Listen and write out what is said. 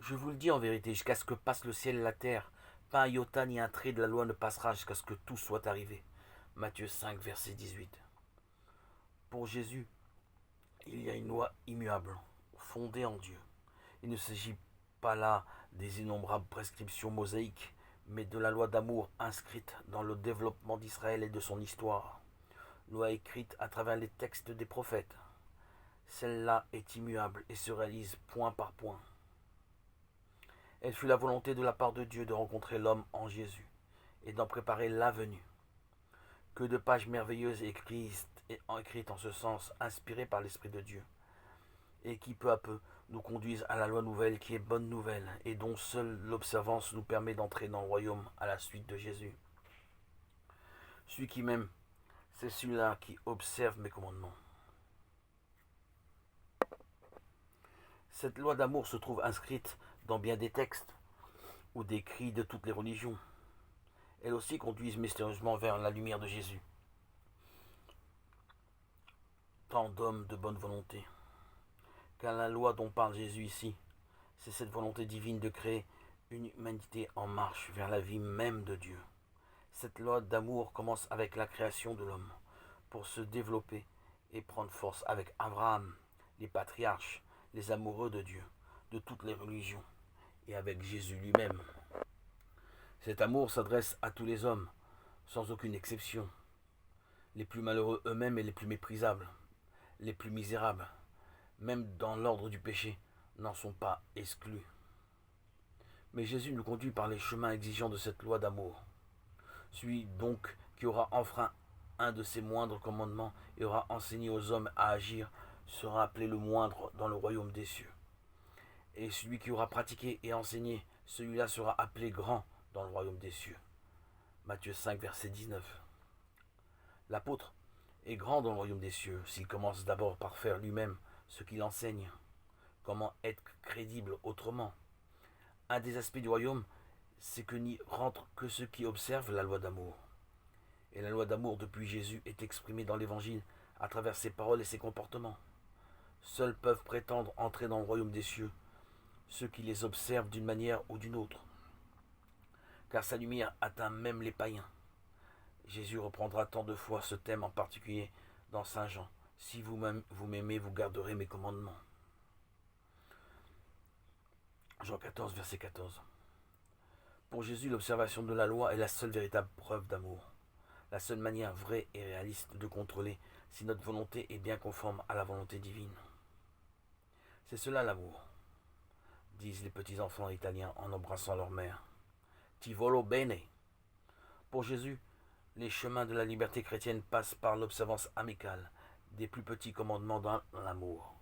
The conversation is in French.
Je vous le dis en vérité, jusqu'à ce que passe le ciel et la terre, pas un iota ni un trait de la loi ne passera jusqu'à ce que tout soit arrivé. Matthieu 5, verset 18. Pour Jésus, il y a une loi immuable, fondée en Dieu. Il ne s'agit pas là des innombrables prescriptions mosaïques, mais de la loi d'amour inscrite dans le développement d'Israël et de son histoire. Loi écrite à travers les textes des prophètes. Celle-là est immuable et se réalise point par point. Elle fut la volonté de la part de Dieu de rencontrer l'homme en Jésus et d'en préparer la venue. Que de pages merveilleuses écrites en ce sens, inspirées par l'Esprit de Dieu, et qui peu à peu nous conduisent à la loi nouvelle qui est bonne nouvelle et dont seule l'observance nous permet d'entrer dans le royaume à la suite de Jésus. Celui qui m'aime, c'est celui-là qui observe mes commandements. Cette loi d'amour se trouve inscrite dans bien des textes ou des cris de toutes les religions. Elles aussi conduisent mystérieusement vers la lumière de Jésus. Tant d'hommes de bonne volonté. Car la loi dont parle Jésus ici, c'est cette volonté divine de créer une humanité en marche vers la vie même de Dieu. Cette loi d'amour commence avec la création de l'homme, pour se développer et prendre force avec Abraham, les patriarches, les amoureux de Dieu, de toutes les religions, et avec Jésus lui-même. Cet amour s'adresse à tous les hommes, sans aucune exception, les plus malheureux eux-mêmes et les plus méprisables, les plus misérables, même dans l'ordre du péché, n'en sont pas exclus. Mais Jésus nous conduit par les chemins exigeants de cette loi d'amour. Celui donc qui aura enfreint un de ses moindres commandements et aura enseigné aux hommes à agir sera appelé le moindre dans le royaume des cieux. Et celui qui aura pratiqué et enseigné, celui-là sera appelé grand dans le royaume des cieux. Matthieu 5, verset 19. L'apôtre est grand dans le royaume des cieux s'il commence d'abord par faire lui-même ce qu'il enseigne. Comment être crédible autrement? Un des aspects du royaume, c'est que n'y rentrent que ceux qui observent la loi d'amour. Et la loi d'amour depuis Jésus est exprimée dans l'Évangile à travers ses paroles et ses comportements. Seuls peuvent prétendre entrer dans le royaume des cieux ceux qui les observent d'une manière ou d'une autre. Car sa lumière atteint même les païens. Jésus reprendra tant de fois ce thème en particulier dans Saint Jean. Si vous m'aimez, vous garderez mes commandements. Jean 14, verset 14. Pour Jésus, l'observation de la loi est la seule véritable preuve d'amour. La seule manière vraie et réaliste de contrôler si notre volonté est bien conforme à la volonté divine. C'est cela l'amour, disent les petits enfants italiens en embrassant leur mère. Ti volo bene. Pour Jésus, les chemins de la liberté chrétienne passent par l'observance amicale des plus petits commandements dans l'amour.